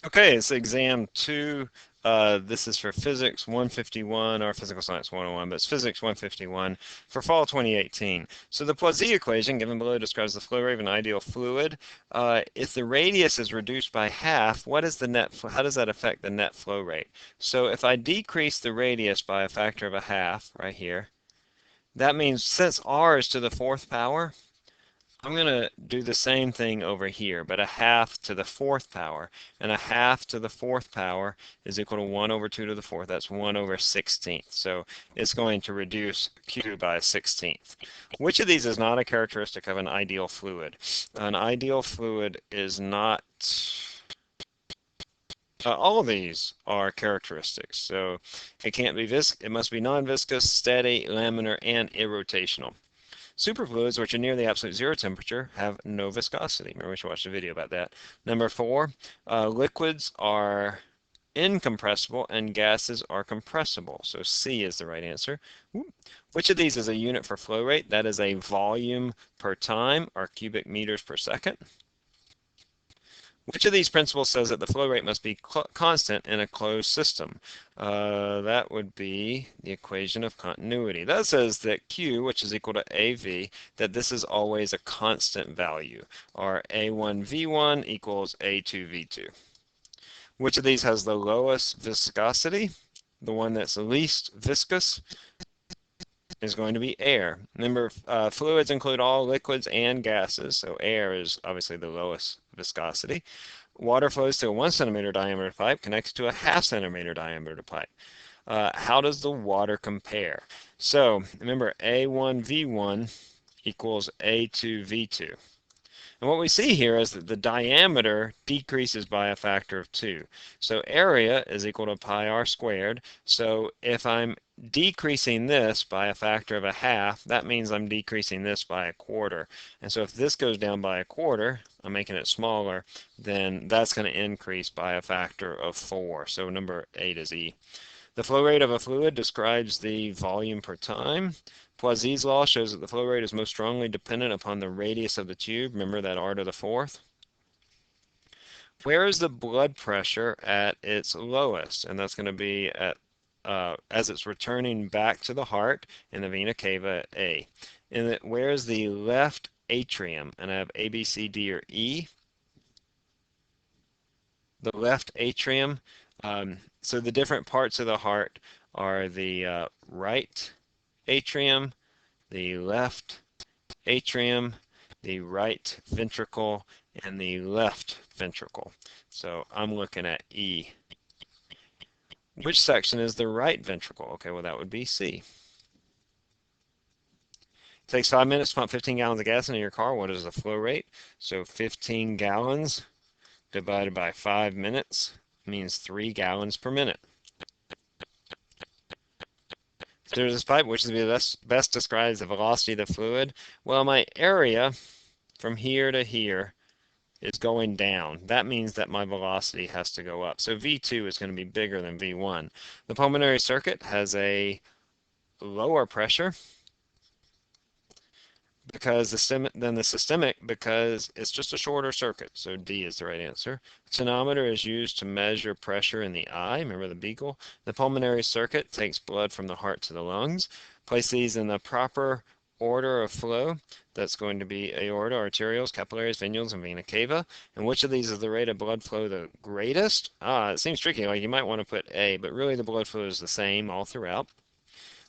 Okay, it's exam 2. This is for Physics 151 or Physical Science 101, but it's Physics 151 for fall 2018. So the Poisson equation given below describes the flow rate of an ideal fluid. If the radius is reduced by half, what is the net? How does that affect the net flow rate? So if I decrease the radius by a factor of a half right here, that means since r is to the fourth power, I'm going to do the same thing over here, but a half to the fourth power. And a half to the fourth power is equal to 1 over 2 to the fourth. That's 1 over 16th. So it's going to reduce Q by a 16th. Which of these is not a characteristic of an ideal fluid? An ideal fluid is not... all of these are characteristics. So it can't be it must be non-viscous, steady, laminar, and irrotational. Superfluids, which are near the absolute zero temperature, have no viscosity. Remember, we should watch the video about that. Number 4, liquids are incompressible and gases are compressible. So C is the right answer. Which of these is a unit for flow rate? That is a volume per time, or cubic meters per second. Which of these principles says that the flow rate must be constant in a closed system? That would be the equation of continuity. That says that Q, which is equal to AV, that this is always a constant value, or A1V1 equals A2V2. Which of these has the lowest viscosity? The one that's least viscous is going to be air. Remember, fluids include all liquids and gases, so air is obviously the lowest viscosity. Water flows through a 1 centimeter diameter pipe connected to a ½ centimeter diameter pipe. How does the water compare? So remember, A1V1 equals A2V2. And what we see here is that the diameter decreases by a factor of 2. So area is equal to pi r squared. So if I'm decreasing this by a factor of a half, that means I'm decreasing this by a quarter. And so if this goes down by a quarter, I'm making it smaller, then that's going to increase by a factor of 4. So number 8 is E. The flow rate of a fluid describes the volume per time. Poisson's law shows that the flow rate is most strongly dependent upon the radius of the tube. Remember that r to the fourth? Where is the blood pressure at its lowest? And that's going to be at as it's returning back to the heart in the vena cava A. And where is the left atrium? And I have A, B, C, D, or E. The left atrium. So the different parts of the heart are the right atrium, the left atrium, the right ventricle, and the left ventricle. So I'm looking at E. Which section is the right ventricle? Okay, well that would be C. It takes 5 minutes to pump 15 gallons of gas into your car. What is the flow rate? So 15 gallons divided by 5 minutes means 3 gallons per minute. There's this pipe, which is best describes the velocity of the fluid. Well, my area from here to here is going down. That means that my velocity has to go up. So V2 is going to be bigger than V1. The pulmonary circuit has a lower pressure because than the systemic because it's just a shorter circuit. So D is the right answer. Tonometer is used to measure pressure in the eye. Remember the beagle? The pulmonary circuit takes blood from the heart to the lungs. Place these in the proper order of flow. That's going to be aorta, arterioles, capillaries, venules, and vena cava. And which of these is the rate of blood flow the greatest? It seems tricky. Like you might want to put A, but really the blood flow is the same all throughout.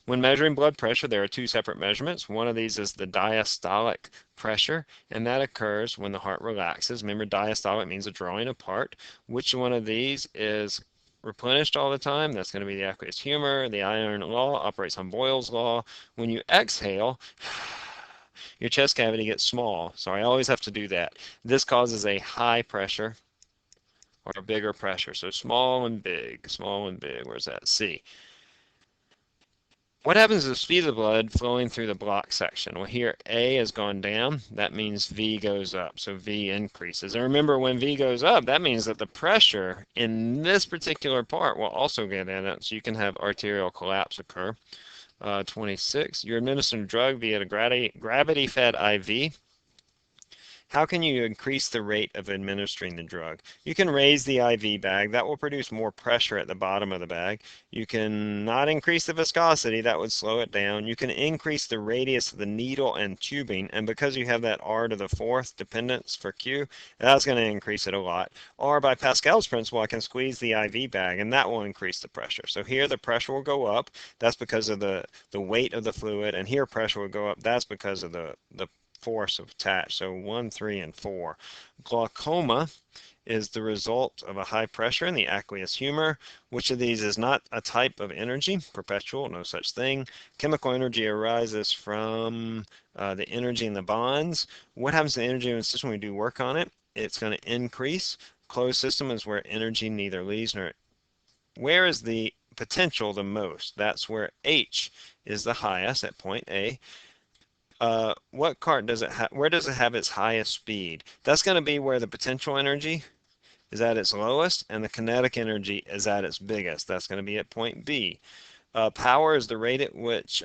When measuring blood pressure, there are 2 separate measurements. One of these is the diastolic pressure, and that occurs when the heart relaxes. Remember, diastolic means a drawing apart. Which one of these is replenished all the time? That's going to be the aqueous humor. The iron law operates on Boyle's law. When you exhale, your chest cavity gets small. Sorry, I always have to do that. This causes a high pressure or a bigger pressure. So small and big, small and big. Where's that? C. What happens to the speed of the blood flowing through the block section? Well, here A has gone down. That means V goes up. So V increases. And remember, when V goes up, that means that the pressure in this particular part will also get in it. So you can have arterial collapse occur. 26. You're administering a drug via a gravity-fed IV. How can you increase the rate of administering the drug? You can raise the IV bag. That will produce more pressure at the bottom of the bag. You can not increase the viscosity. That would slow it down. You can increase the radius of the needle and tubing, and because you have that R to the fourth dependence for Q, that's going to increase it a lot. Or by Pascal's principle, I can squeeze the IV bag, and that will increase the pressure. So here the pressure will go up. That's because of the weight of the fluid, and here pressure will go up. That's because of the force of attach. So 1, 3, and 4. Glaucoma is the result of a high pressure in the aqueous humor. Which of these is not a type of energy? Perpetual, no such thing. Chemical energy arises from the energy in the bonds. What happens to the energy in the system when we do work on it? It's going to increase. Closed system is where energy neither leaves nor. Where is the potential the most? That's where H is the highest at point A. What card does it have? Where does it have its highest speed? That's going to be where the potential energy is at its lowest and the kinetic energy is at its biggest. That's going to be at point B. Power is the rate at which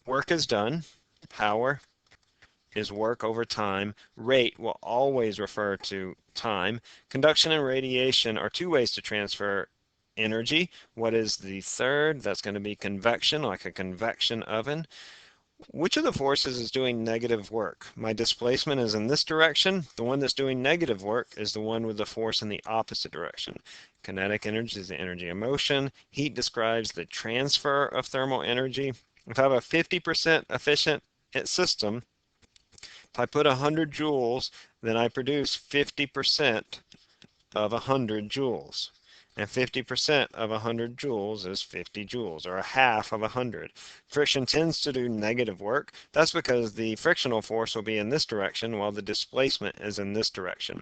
work is done. Power is work over time. Rate will always refer to time. Conduction and radiation are two ways to transfer energy. What is the third? That's going to be convection, like a convection oven. Which of the forces is doing negative work? My displacement is in this direction. The one that's doing negative work is the one with the force in the opposite direction. Kinetic energy is the energy of motion. Heat describes the transfer of thermal energy. If I have a 50% efficient system, if I put 100 joules, then I produce 50% of 100 joules. And 50% of 100 joules is 50 joules, or a half of 100. Friction tends to do negative work. That's because the frictional force will be in this direction while the displacement is in this direction.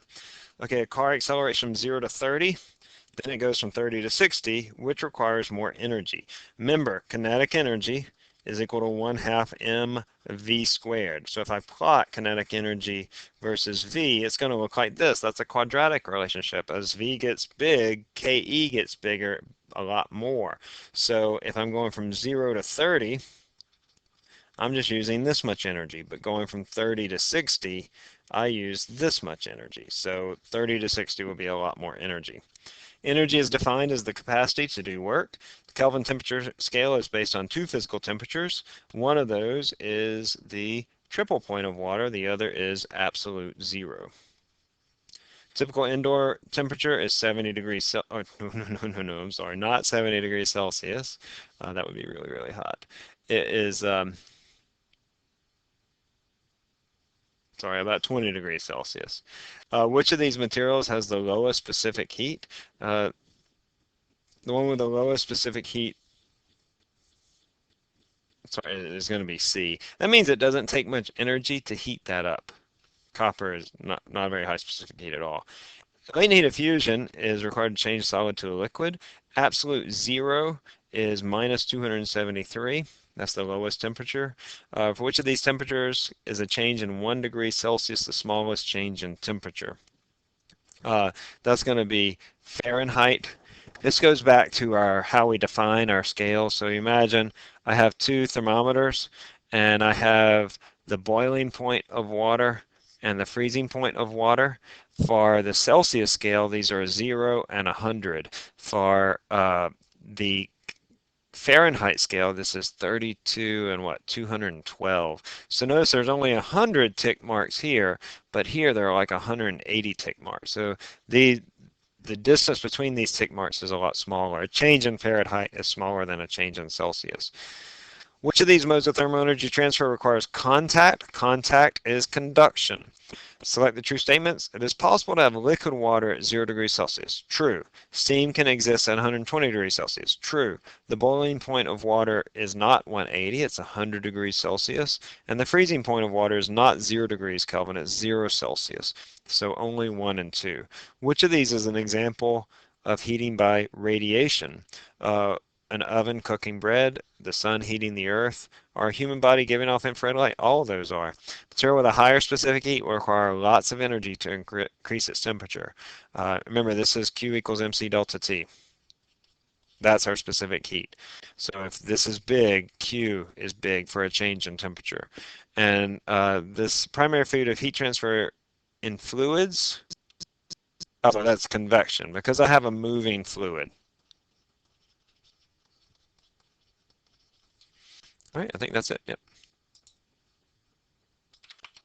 Okay, a car accelerates from 0 to 30. Then it goes from 30 to 60, which requires more energy. Remember, kinetic energy is equal to 1/2 mv squared. So if I plot kinetic energy versus v, it's going to look like this. That's a quadratic relationship. As v gets big, Ke gets bigger a lot more. So if I'm going from 0 to 30, I'm just using this much energy, but going from 30 to 60, I use this much energy. So 30 to 60 will be a lot more energy. Energy is defined as the capacity to do work. The Kelvin temperature scale is based on two physical temperatures. One of those is the triple point of water. The other is absolute zero. Typical indoor temperature is 70 degrees Celsius. Oh, no, I'm sorry, not 70 degrees Celsius. That would be really, really hot. It is, sorry, about 20 degrees Celsius. Which of these materials has the lowest specific heat? The one with the lowest specific heat, sorry, is going to be C. That means it doesn't take much energy to heat that up. Copper is not a very high specific heat at all. Latent heat of fusion is required to change solid to a liquid. Absolute zero is minus 273. That's the lowest temperature. For which of these temperatures is a change in 1 degree Celsius the smallest change in temperature? That's going to be Fahrenheit. This goes back to our how we define our scale. So imagine I have two thermometers and I have the boiling point of water and the freezing point of water. For the Celsius scale, these are 0 and 100. For the Fahrenheit scale, this is 32 and 212. So notice there's only 100 tick marks here, but here there are like 180 tick marks. So the distance between these tick marks is a lot smaller. A change in Fahrenheit is smaller than a change in Celsius. Which of these modes of thermal energy transfer requires contact? Contact is conduction. Select the true statements. It is possible to have liquid water at 0 degrees Celsius. True. Steam can exist at 120 degrees Celsius. True. The boiling point of water is not 180, it's 100 degrees Celsius. And the freezing point of water is not 0 degrees Kelvin, it's 0 Celsius. So only 1 and 2. Which of these is an example of heating by radiation? An oven cooking bread, the sun heating the earth, or a human body giving off infrared light? All of those are. Material with a higher specific heat will require lots of energy to increase its temperature. Remember, this is Q equals mc delta T. That's our specific heat. So if this is big, Q is big for a change in temperature. And this primary fluid of heat transfer in fluids, oh, that's convection, because I have a moving fluid. All right, I think that's it. Yep.